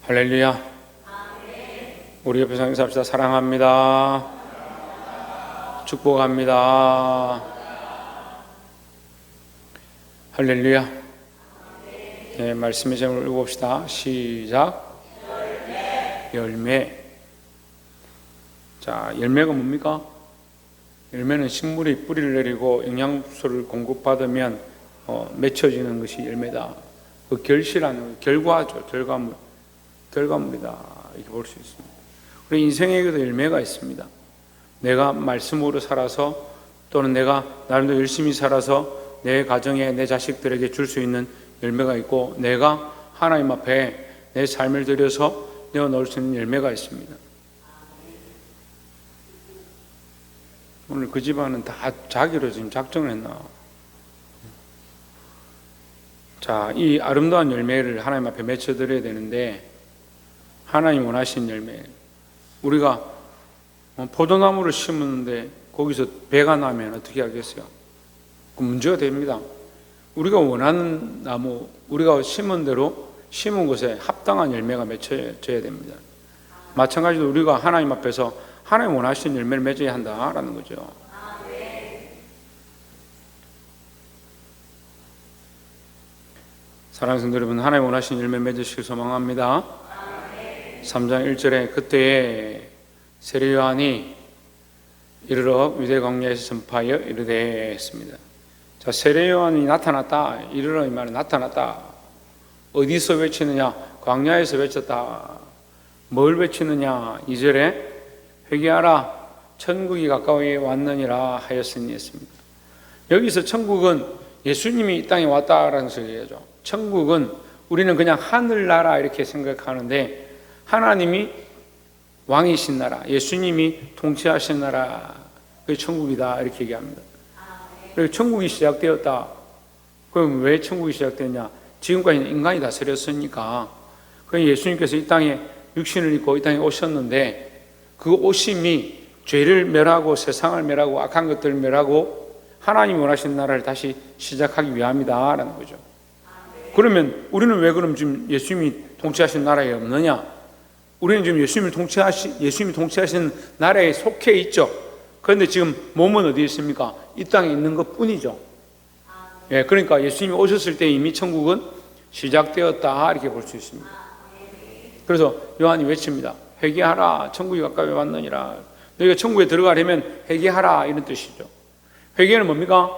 할렐루야. 우리 옆에서 인사합시다. 사랑합니다. 축복합니다. 할렐루야. 네, 말씀의 제목을 읽어봅시다. 시작. 열매. 자, 열매가 뭡니까? 열매는 식물이 뿌리를 내리고 영양소를 공급받으면 맺혀지는 것이 열매다. 그 결실하는 결과죠. 결과물이다. 이렇게 볼 수 있습니다. 우리 인생에게도 열매가 있습니다. 내가 말씀으로 살아서 또는 내가 나름대로 열심히 살아서 내 가정에 내 자식들에게 줄 수 있는 열매가 있고, 내가 하나님 앞에 내 삶을 들여서 내어놓을 수 있는 열매가 있습니다. 오늘 그 집안은 다 자기로 지금 작정을 했나? 자, 이 아름다운 열매를 하나님 앞에 맺혀드려야 되는데, 하나님 원하시는 열매. 우리가 포도나무를 심었는데 거기서 배가 나면 어떻게 하겠어요? 그 문제가 됩니다. 우리가 원하는 나무, 우리가 심은 대로 심은 곳에 합당한 열매가 맺혀져야 됩니다. 마찬가지로 우리가 하나님 앞에서 하나님 원하시는 열매를 맺어야 한다라는 거죠. 사랑하는 성도 여러분, 하나님 원하시는 열매 맺으시길 소망합니다. 3장 1절에 그때에 세례 요한이 이르러 유대 광야에서 전파하여 이르되 했습니다. 자, 세례 요한이 나타났다. 이르러 이 말은 나타났다. 어디서 외치느냐? 광야에서 외쳤다. 뭘 외치느냐? 2절에 회개하라, 천국이 가까이 왔느니라 하였으니 했습니다. 여기서 천국은 예수님이 이 땅에 왔다라는 소리죠. 천국은 우리는 그냥 하늘나라 이렇게 생각하는데, 하나님이 왕이신 나라, 예수님이 통치하신 나라, 그게 천국이다 이렇게 얘기합니다. 그리고 천국이 시작되었다. 그럼 왜 천국이 시작됐냐? 지금까지는 인간이 다스렸으니까. 그럼 예수님께서 이 땅에 육신을 입고 이 땅에 오셨는데, 그 오심이 죄를 멸하고 세상을 멸하고 악한 것들을 멸하고 하나님이 원하시는 나라를 다시 시작하기 위함이다라는 거죠. 그러면 우리는 왜 그럼 지금 예수님이 통치하신 나라에 없느냐? 우리는 지금 예수님이 통치하시는 나라에 속해 있죠. 그런데 지금 몸은 어디에 있습니까? 이 땅에 있는 것 뿐이죠. 예, 그러니까 예수님이 오셨을 때 이미 천국은 시작되었다 이렇게 볼 수 있습니다. 그래서 요한이 외칩니다. 회개하라, 천국이 가까이 왔느니라. 너희가 천국에 들어가려면 회개하라 이런 뜻이죠. 회개는 뭡니까?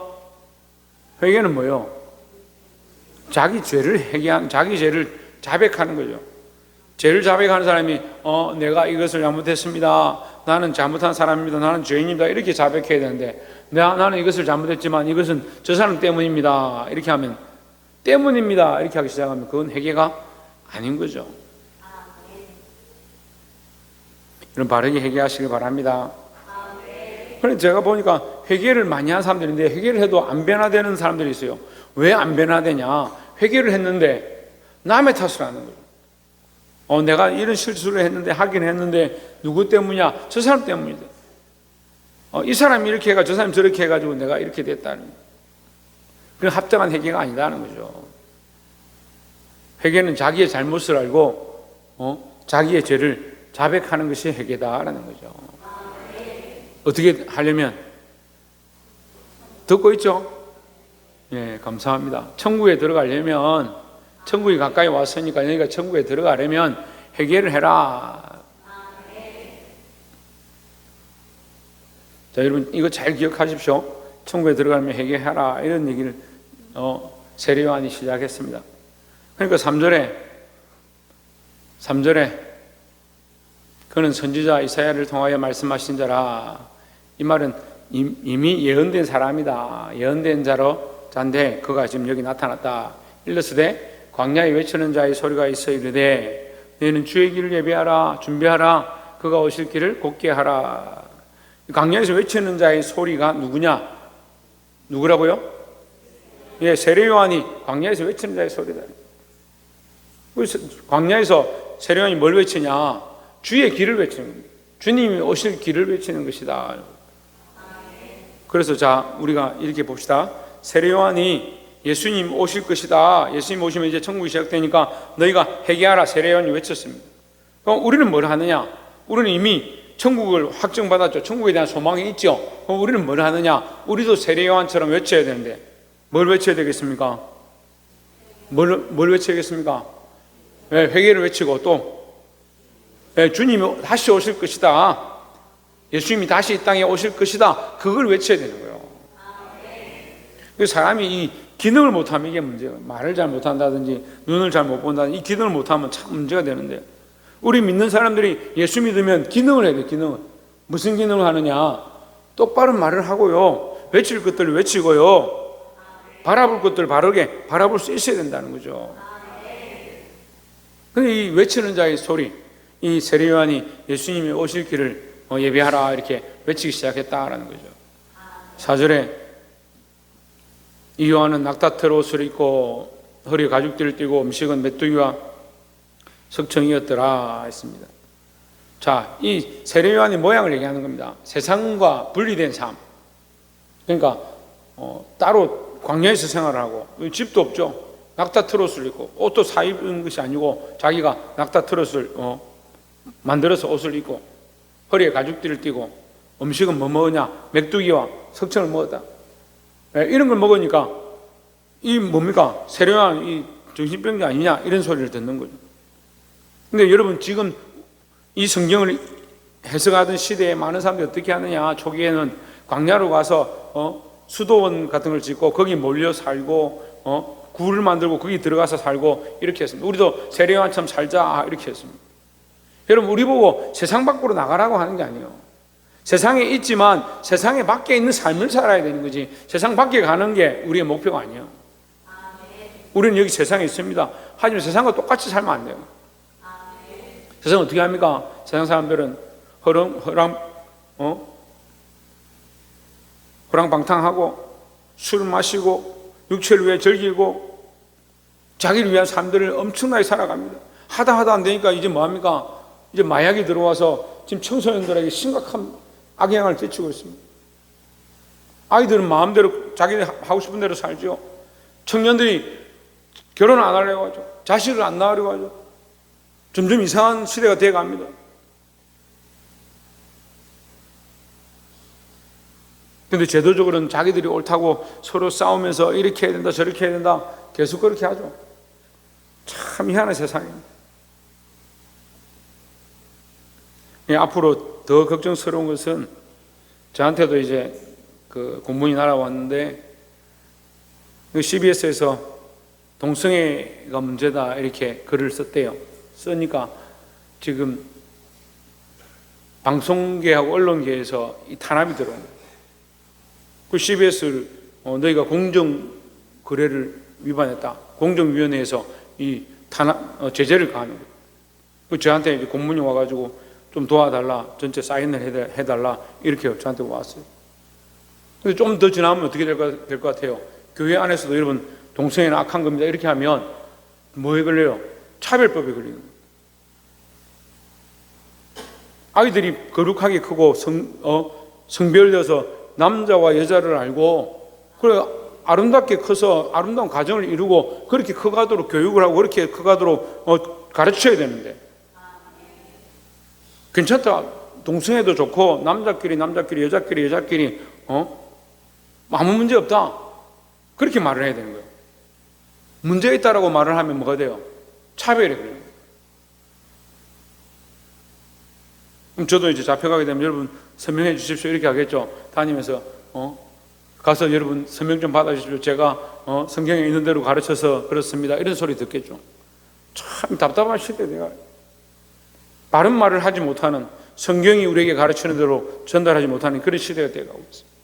회개는 뭐예요? 자기 죄를 자백하는 거죠. 죄를 자백하는 사람이 내가 이것을 잘못했습니다. 나는 잘못한 사람입니다. 나는 죄인입니다. 이렇게 자백해야 되는데, 나는 이것을 잘못했지만 이것은 저 사람 때문입니다. 이렇게 하면, 때문입니다. 이렇게 하기 시작하면 그건 회개가 아닌 거죠. 이런 바르게 회개하시길 바랍니다. 그런데 제가 보니까 회개를 많이 하는 사람들인데, 회개를 해도 안 변화되는 사람들이 있어요. 왜 안 변화되냐? 회개를 했는데 남의 탓을 하는 거예요. 내가 이런 실수를 했는데, 하긴 했는데 누구 때문이냐? 저 사람 때문이다. 이 사람이 이렇게 해가지고 저 사람이 저렇게 해가지고 내가 이렇게 됐다는 거예요. 그건 합당한 회개가 아니다는 거죠. 회개는 자기의 잘못을 알고 자기의 죄를 자백하는 것이 회개다라는 거죠. 어떻게 하려면? 듣고 있죠? 예, 감사합니다. 천국에 들어가려면, 천국이 가까이 왔으니까 너희가 천국에 들어가려면 회개를 해라. 자, 여러분 이거 잘 기억하십시오. 천국에 들어가려면 회개해라 이런 얘기를 세례 요한이 시작했습니다. 그러니까 3절에 그는 선지자 이사야를 통하여 말씀하신 자라. 이 말은 이미 예언된 사람이다. 예언된 자인데 그가 지금 여기 나타났다. 일러스되 광야에 외치는 자의 소리가 있어 이르되 너희는 주의 길을 예비하라, 준비하라, 그가 오실 길을 곧게 하라. 광야에서 외치는 자의 소리가 누구냐? 누구라고요? 예, 세례 요한이 광야에서 외치는 자의 소리다. 광야에서 세례 요한이 뭘 외치냐? 주의 길을 외치는 겁니다. 주님이 오실 길을 외치는 것이다. 그래서 자, 우리가 이렇게 봅시다. 세례 요한이 예수님 오실 것이다. 예수님 오시면 이제 천국이 시작되니까 너희가 회개하라 세례요한이 외쳤습니다. 그럼 우리는 뭘 하느냐? 우리는 이미 천국을 확정받았죠. 천국에 대한 소망이 있죠. 그럼 우리는 뭘 하느냐? 우리도 세례요한처럼 외쳐야 되는데 뭘 외쳐야 되겠습니까? 뭘 외쳐야겠습니까? 네, 회개를 외치고 또 주님이 다시 오실 것이다. 예수님이 다시 이 땅에 오실 것이다. 그걸 외쳐야 되는 거예요. 그 사람이 이 기능을 못하면 이게 문제예요. 말을 잘 못한다든지 눈을 잘 못 본다든지 이 기능을 못하면 참 문제가 되는데, 우리 믿는 사람들이 예수 믿으면 기능을 해야 돼. 기능을. 무슨 기능을 하느냐? 똑바른 말을 하고요, 외칠 것들을 외치고요, 바라볼 것들을 바르게 바라볼 수 있어야 된다는 거죠. 근데 이 외치는 자의 소리, 이 세례 요한이 예수님이 오실 길을 예배하라 이렇게 외치기 시작했다라는 거죠. 4절에 이 요한은 낙타털 옷을 입고 허리에 가죽띠를 띠고 음식은 메뚜기와 석청이었더라 했습니다. 자, 이 세례 요한의 모양을 얘기하는 겁니다. 세상과 분리된 삶. 그러니까 따로 광야에서 생활을 하고 집도 없죠. 낙타털 옷을 입고 옷도 사 입은 것이 아니고 자기가 낙타털 옷을 만들어서 옷을 입고 허리에 가죽띠를 띠고 음식은 뭐 먹으냐? 메뚜기와 석청을 먹었다. 이런 걸 먹으니까 이 뭡니까? 세례 요한 이 정신병자 아니냐? 이런 소리를 듣는 거죠. 근데 여러분, 지금 이 성경을 해석하던 시대에 많은 사람들이 어떻게 하느냐? 초기에는 광야로 가서 수도원 같은 걸 짓고 거기 몰려 살고 굴을 만들고 거기 들어가서 살고 이렇게 했습니다. 우리도 세례 요한처럼 살자 이렇게 했습니다. 여러분, 우리 보고 세상 밖으로 나가라고 하는 게 아니에요. 세상에 있지만 세상에 밖에 있는 삶을 살아야 되는 거지, 세상 밖에 가는 게 우리의 목표가 아니에요. 우리는 여기 세상에 있습니다. 하지만 세상과 똑같이 살면 안 돼요. 세상은 어떻게 합니까? 세상 사람들은 허랑방탕하고 술 마시고 육체를 위해 즐기고 자기를 위한 삶들을 엄청나게 살아갑니다. 하다 안 되니까 이제 뭐합니까? 이제 마약이 들어와서 지금 청소년들에게 심각한 악영향을 끼치고 있습니다. 아이들은 마음대로 자기네 하고 싶은 대로 살죠. 청년들이 결혼 안 하려고 하죠. 자식을 안 낳으려고 하죠. 점점 이상한 시대가 되어갑니다. 그런데 제도적으로는 자기들이 옳다고 서로 싸우면서 이렇게 해야 된다 저렇게 해야 된다 계속 그렇게 하죠. 참 희한한 세상입니다. 앞으로 더 걱정스러운 것은, 저한테도 이제 그 공문이 날아왔는데 CBS에서 동성애가 문제다 이렇게 글을 썼대요. 쓰니까 지금 방송계하고 언론계에서 이 탄압이 들어온 거예요. 그 CBS를 너희가 공정거래를 위반했다, 공정위원회에서 이 탄압 제재를 가하는 거예요. 그 저한테 이제 공문이 와가지고 좀 도와달라, 전체 사인을 해달라 이렇게 저한테 왔어요. 근데 좀 더 지나면 어떻게 될 것 같아요? 교회 안에서도 여러분 동성애는 악한 겁니다 이렇게 하면 뭐에 걸려요? 차별법에 걸리는 거예요. 아이들이 거룩하게 크고 성별되어서 남자와 여자를 알고 그래 아름답게 커서 아름다운 가정을 이루고 그렇게 커가도록 교육을 하고 그렇게 커가도록 가르쳐야 되는데, 괜찮다, 동성애도 좋고 남자끼리 여자끼리 아무 문제 없다 그렇게 말을 해야 되는 거예요. 문제 있다라고 말을 하면 뭐가 돼요? 차별이 걸려요. 그럼 저도 이제 잡혀가게 되면 여러분 서명해 주십시오 이렇게 하겠죠. 다니면서 가서 여러분 서명 좀 받아주십시오, 제가 성경에 있는 대로 가르쳐서 그렇습니다 이런 소리 듣겠죠. 참 답답한 시대에 내가 바른 말을 하지 못하는, 성경이 우리에게 가르치는 대로 전달하지 못하는 그런 시대가 되어가고 있습니다.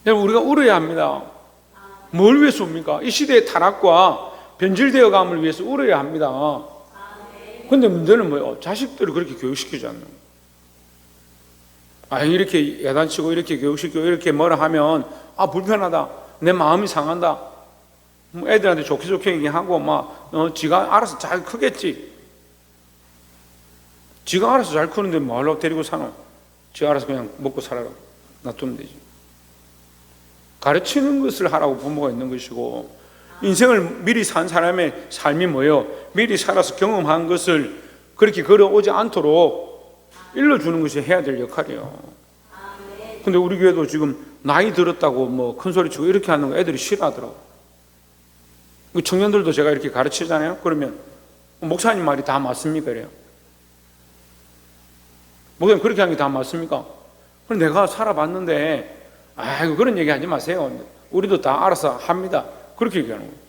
여러분, 우리가 울어야 합니다. 뭘 위해서 웁니까? 이 시대의 타락과 변질되어 감을 위해서 울어야 합니다. 그런데 문제는 뭐예요? 자식들을 그렇게 교육시키지 않는 거예요. 이렇게 야단치고 이렇게 교육시키고 이렇게 뭐라 하면 불편하다, 내 마음이 상한다, 애들한테 좋게 얘기하고 지가 알아서 잘 크겠지. 지가 알아서 잘 크는데 뭐하려고 데리고 사노? 지가 알아서 그냥 먹고 살아라 놔두면 되지. 가르치는 것을 하라고 부모가 있는 것이고, 인생을 미리 산 사람의 삶이 뭐예요? 미리 살아서 경험한 것을 그렇게 걸어오지 않도록 일러주는 것이 해야 될 역할이에요. 근데 우리 교회도 지금 나이 들었다고 뭐 큰 소리 치고 이렇게 하는 거 애들이 싫어하더라고. 청년들도 제가 이렇게 가르치잖아요. 그러면 목사님 말이 다 맞습니까? 이래요. 목사님 그렇게 하는 게 다 맞습니까? 그럼 내가 살아봤는데, 아이고 그런 얘기 하지 마세요. 우리도 다 알아서 합니다. 그렇게 얘기하는 거예요.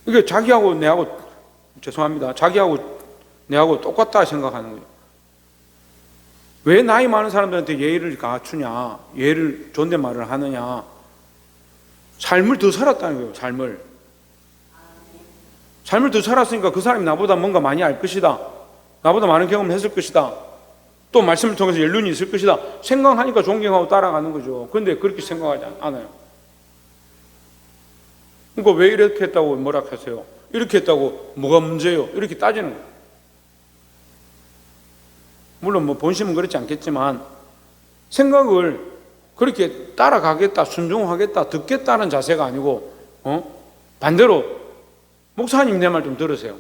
이게 자기하고 내하고, 죄송합니다, 자기하고 내하고 똑같다 생각하는 거예요. 왜 나이 많은 사람들한테 예의를 갖추냐, 예의를 존댓말을 하느냐? 삶을 더 살았다는 거예요. 삶을 더 살았으니까 그 사람이 나보다 뭔가 많이 알 것이다, 나보다 많은 경험을 했을 것이다, 또 말씀을 통해서 연륜이 있을 것이다 생각하니까 존경하고 따라가는 거죠. 그런데 그렇게 생각하지 않아요. 그러니까 왜 이렇게 했다고 뭐라 하세요? 이렇게 했다고 뭐가 문제예요? 이렇게 따지는 거예요. 물론 뭐 본심은 그렇지 않겠지만 생각을 그렇게 따라가겠다, 순종하겠다, 듣겠다는 자세가 아니고, 반대로 목사님 내 말 좀 들으세요.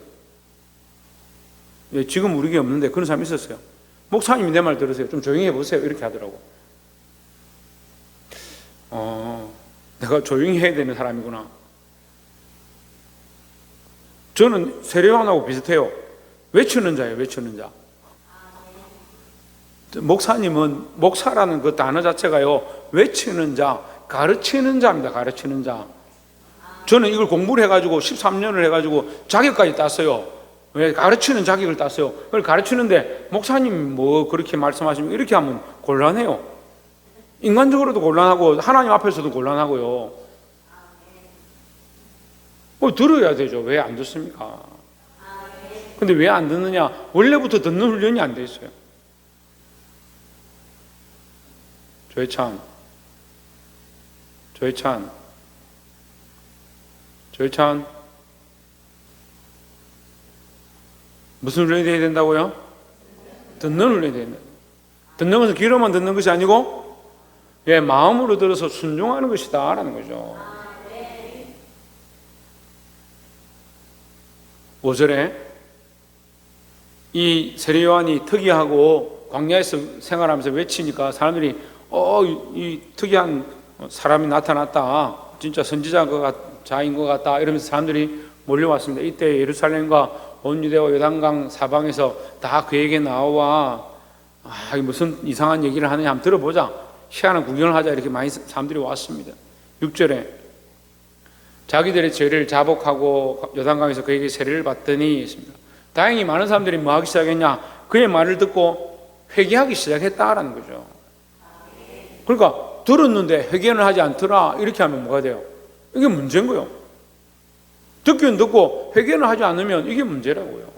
예, 지금 우리 교회 없는데 그런 사람이 있었어요. 목사님 내 말 들으세요. 좀 조용히 해보세요. 이렇게 하더라고. 내가 조용히 해야 되는 사람이구나. 저는 세례요한하고 비슷해요. 외치는 자예요. 외치는 자. 목사님은, 목사라는 그 단어 자체가요, 외치는 자, 가르치는 자입니다. 가르치는 자. 저는 이걸 공부를 해가지고 13년을 해가지고 자격까지 땄어요. 왜? 가르치는 자격을 땄어요. 그걸 가르치는데 목사님 뭐 그렇게 말씀하시면 이렇게 하면 곤란해요. 인간적으로도 곤란하고 하나님 앞에서도 곤란하고요. 들어야 되죠. 왜 안 듣습니까? 근데 왜 안 듣느냐? 원래부터 듣는 훈련이 안 돼 있어요. 조혜찬 무슨 훈련이 돼야 된다고요? 듣는 훈련이 돼야 된다. 듣는 것은 귀로만 듣는 것이 아니고, 예, 마음으로 들어서 순종하는 것이다 라는 거죠. 5절에 이 세례요한이 특이하고 광야에서 생활하면서 외치니까 사람들이 이 특이한 사람이 나타났다, 진짜 선지자인 것 같다 이러면서 사람들이 몰려왔습니다. 이때 예루살렘과 온 유대와 요단강 사방에서 다 그에게 나와 무슨 이상한 얘기를 하느냐 한번 들어보자, 희한한 구경을 하자, 이렇게 많이 사람들이 왔습니다. 6절에 자기들의 죄를 자복하고 요단강에서 그에게 세례를 받더니 했습니다. 다행히 많은 사람들이 뭐 하기 시작했냐? 그의 말을 듣고 회개하기 시작했다라는 거죠. 그러니까 들었는데 회개는 하지 않더라, 이렇게 하면 뭐가 돼요? 이게 문제인 거예요. 듣기는 듣고 회개는 하지 않으면 이게 문제라고요.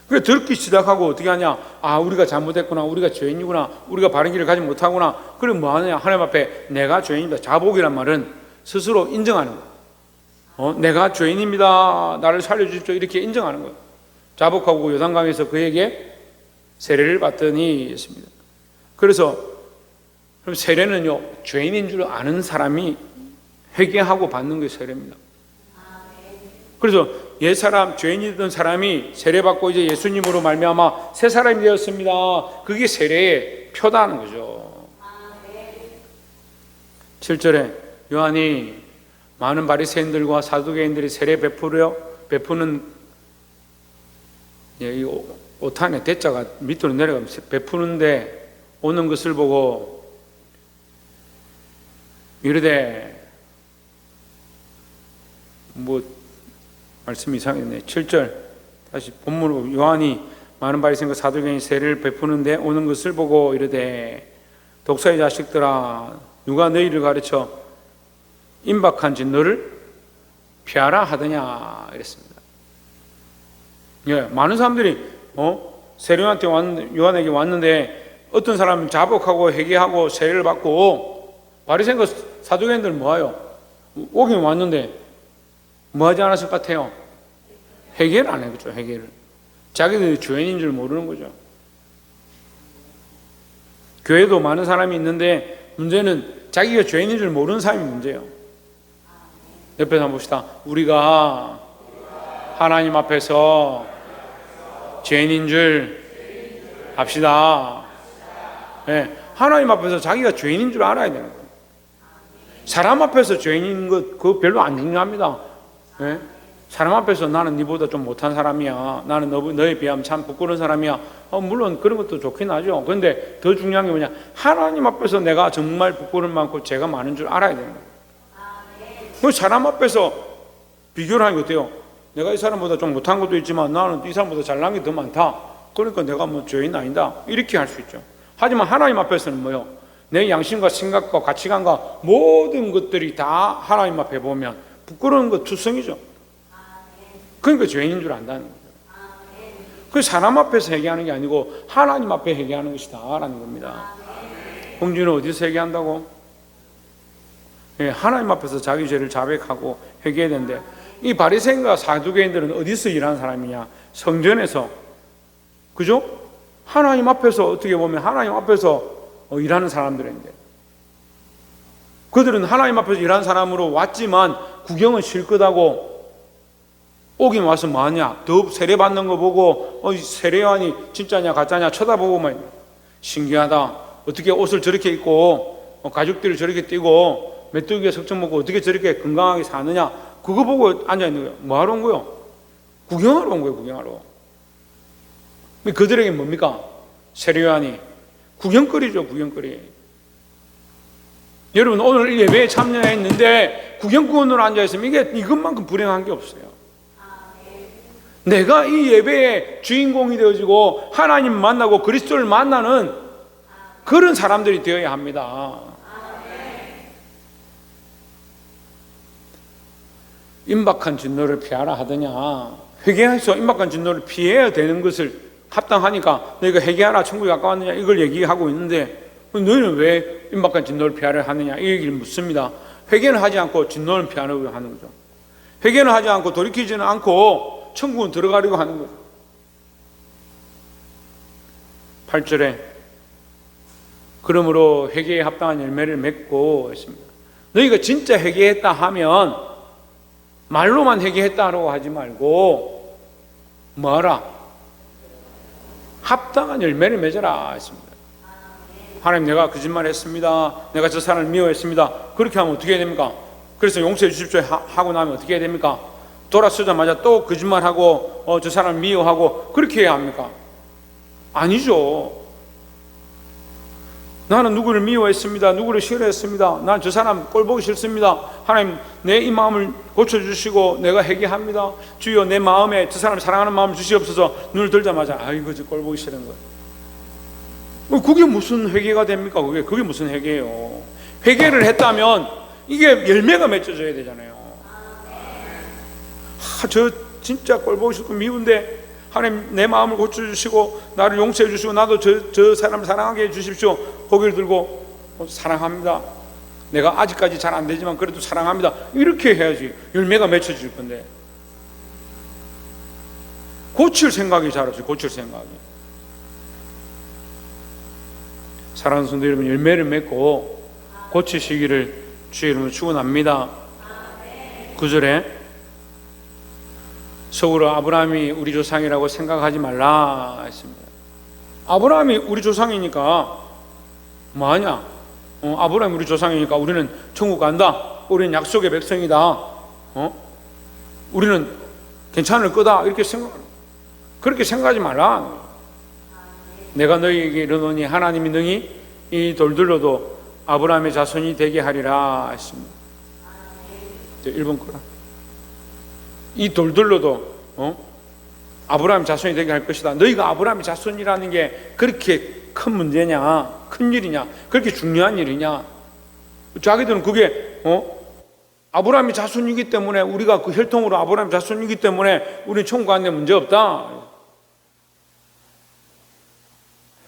그래, 듣기 시작하고 어떻게 하냐? 우리가 잘못했구나, 우리가 죄인이구나, 우리가 바른 길을 가지 못하구나. 그럼 뭐 하느냐? 하나님 앞에 내가 죄인입니다. 자복이란 말은 스스로 인정하는 거예요. 내가 죄인입니다, 나를 살려주십시오, 이렇게 인정하는 거예요. 자복하고 요단강에서 그에게 세례를 받더니 했습니다. 그래서 그럼 세례는요, 죄인인 줄 아는 사람이 회개하고 받는 게 세례입니다. 그래서 옛사람, 죄인이던 사람이 세례받고 이제 예수님으로 말미암아 새 사람이 되었습니다. 그게 세례의 표다는 거죠. 7절에 요한이 많은 바리새인들과 사두개인들이 세례 베푸는, 이 오탄의 대자가 밑으로 내려가면서 베푸는데 오는 것을 보고 이르되, 말씀이 이상했네. 7절 다시 본문으로, 요한이 많은 바리새인과 사두개인이 세례를 베푸는데 오는 것을 보고 이르되, 독사의 자식들아, 누가 너희를 가르쳐 임박한 진노를 피하라 하더냐 이랬습니다. 예, 많은 사람들이 요한에게 왔는데 어떤 사람은 자복하고 회개하고 세례를 받고, 바리새인과 사두개인들 뭐예요? 오긴 왔는데 뭐 하지 않았을 것 같아요? 회개를 안 했죠. 회개를. 자기들이 죄인인 줄 모르는 거죠. 교회도 많은 사람이 있는데 문제는 자기가 죄인인 줄 모르는 사람이 문제예요. 옆에서 한번 봅시다. 우리가 하나님 앞에서 죄인인 줄 압시다. 네, 하나님 앞에서 자기가 죄인인 줄 알아야 되는 거예요. 사람 앞에서 죄인인 것 그거 별로 안 중요합니다. 네? 사람 앞에서 나는 네보다 좀 못한 사람이야, 나는 너에 비하면 참 부끄러운 사람이야, 물론 그런 것도 좋긴 하죠. 그런데 더 중요한 게 뭐냐, 하나님 앞에서 내가 정말 부끄러움 많고 죄가 많은 줄 알아야 되는 거예요. 그 사람 앞에서 비교를 하는 게 어때요? 내가 이 사람보다 좀 못한 것도 있지만 나는 이 사람보다 잘난 게 더 많다, 그러니까 내가 뭐 죄인 아니다, 이렇게 할 수 있죠. 하지만 하나님 앞에서는 뭐요? 내 양심과 생각과 가치관과 모든 것들이 다 하나님 앞에 보면 부끄러운 것 투성이죠. 그러니까 죄인인 줄 안다는 거죠. 그 사람 앞에서 회개하는 게 아니고 하나님 앞에 회개하는 것이다 라는 겁니다. 홍준은 어디서 회개한다고? 예, 하나님 앞에서 자기 죄를 자백하고 회개해야 되는데, 이 바리새인과 사두개인들은 어디서 일하는 사람이냐? 성전에서. 그죠? 하나님 앞에서, 어떻게 보면 하나님 앞에서 일하는 사람들인데, 그들은 하나님 앞에서 일하는 사람으로 왔지만 구경은 실컷하고 오긴 와서 뭐하냐? 더 세례받는 거 보고 세례요한이 진짜냐 가짜냐 쳐다보고만 신기하다, 어떻게 옷을 저렇게 입고 가죽들을 저렇게 띄고 메뚜기에 석청 먹고 어떻게 저렇게 건강하게 사느냐, 그거 보고 앉아있는 거예요. 뭐하러 온 거예요? 구경하러 온 거예요. 구경하러. 그들에게 뭡니까? 세례요한이 구경거리죠. 구경거리. 여러분, 오늘 예배에 참여했는데 구경꾼으로 앉아있으면 이것만큼 불행한 게 없어요. 내가 이 예배의 주인공이 되어지고 하나님 만나고 그리스도를 만나는 그런 사람들이 되어야 합니다. 임박한 진노를 피하라 하더냐, 회개해서 임박한 진노를 피해야 되는 것을 합당하니까 너희가 회개하라 천국에 가까웠느냐 이걸 얘기하고 있는데, 너희는 왜 임박한 진노를 피하려 하느냐 이 얘기를 묻습니다. 회개는 하지 않고 진노를 피하려고 하는 거죠. 회개는 하지 않고 돌이키지는 않고 천국은 들어가려고 하는 거죠. 8절에 그러므로 회개에 합당한 열매를 맺고 했습니다. 너희가 진짜 회개했다 하면 말로만 회개했다라고 하지 말고 뭐하라? 합당한 열매를 맺어라 했습니다. 하나님, 내가 거짓말했습니다, 내가 저 사람을 미워했습니다, 그렇게 하면 어떻게 해야 됩니까? 그래서 용서해 주십시오 하고 나면 어떻게 해야 됩니까? 돌아서자마자 또 거짓말하고 저 사람을 미워하고 그렇게 해야 합니까? 아니죠. 나는 누구를 미워했습니다, 누구를 싫어했습니다, 난 저 사람 꼴 보기 싫습니다, 하나님 내 이 마음을 고쳐주시고 내가 회개합니다, 주여 내 마음에 저 사람을 사랑하는 마음을 주시옵소서. 눈을 들자마자 아이고 저 꼴 보기 싫은 거예요. 그게 무슨 회개가 됩니까? 그게 무슨 회개예요? 회개를 했다면 이게 열매가 맺어져야 되잖아요. 저 진짜 꼴 보기 싫고 미운데 하나님 내 마음을 고쳐주시고 나를 용서해 주시고 나도 저 사람을 사랑하게 해주십시오. 고개를 들고 사랑합니다, 내가 아직까지 잘 안 되지만 그래도 사랑합니다, 이렇게 해야지 열매가 맺혀질 건데, 고칠 생각이 잘 없어요. 고칠 생각이. 사랑하는 성도 여러분, 열매를 맺고 고치시기를 주의 이름으로 축원합니다. 9절에 속으로 아브라함이 우리 조상이라고 생각하지 말라 했습니다. 아브라함이 우리 조상이니까 뭐하냐? 아브라함이 우리 조상이니까 우리는 천국 간다, 우리는 약속의 백성이다, 우리는 괜찮을 거다, 이렇게 그렇게 생각하지 말라. 내가 너희에게 이르노니 하나님이 능히 이 돌들로도 아브라함의 자손이 되게 하리라 했습니다. 1번 거라. 이 돌들로도 아브라함 자손이 되게 할 것이다. 너희가 아브라함의 자손이라는 게 그렇게 큰 문제냐, 큰 일이냐, 그렇게 중요한 일이냐? 자기들은 그게 아브라함의 자손이기 때문에, 우리가 그 혈통으로 아브라함의 자손이기 때문에 우리는 천국 가는 데 문제 없다,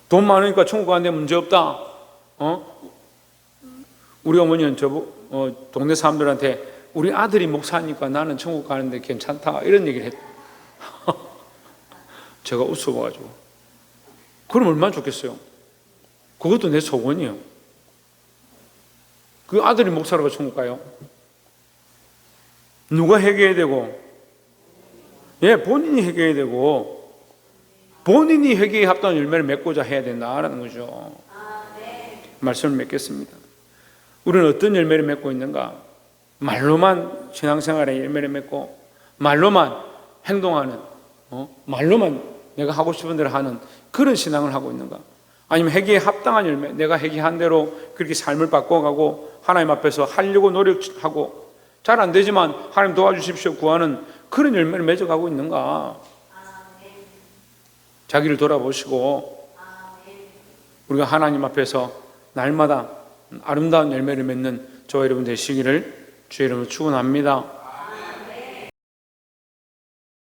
돈 많으니까 천국 가는 데 문제 없다. 우리 어머니는 동네 사람들한테 우리 아들이 목사니까 나는 천국 가는데 괜찮다, 이런 얘기를 했다. 제가 웃어봐가지고, 그럼 얼마나 좋겠어요. 그것도 내 소원이요. 그 아들이 목사라고 천국 가요? 누가 회개해야 되고? 본인이 회개해야 되고, 본인이 회개에 합당한 열매를 맺고자 해야 된다라는 거죠. 말씀을 맺겠습니다. 우리는 어떤 열매를 맺고 있는가? 말로만 신앙생활에 열매를 맺고, 말로만 행동하는, 말로만 내가 하고 싶은 대로 하는 그런 신앙을 하고 있는가? 아니면 회개에 합당한 열매, 내가 회개한 대로 그렇게 삶을 바꿔가고 하나님 앞에서 하려고 노력하고 잘 안 되지만 하나님 도와주십시오 구하는 그런 열매를 맺어가고 있는가? 자기를 돌아보시고 우리가 하나님 앞에서 날마다 아름다운 열매를 맺는 저와 여러분 되시기를 주의 이름으로 축원합니다.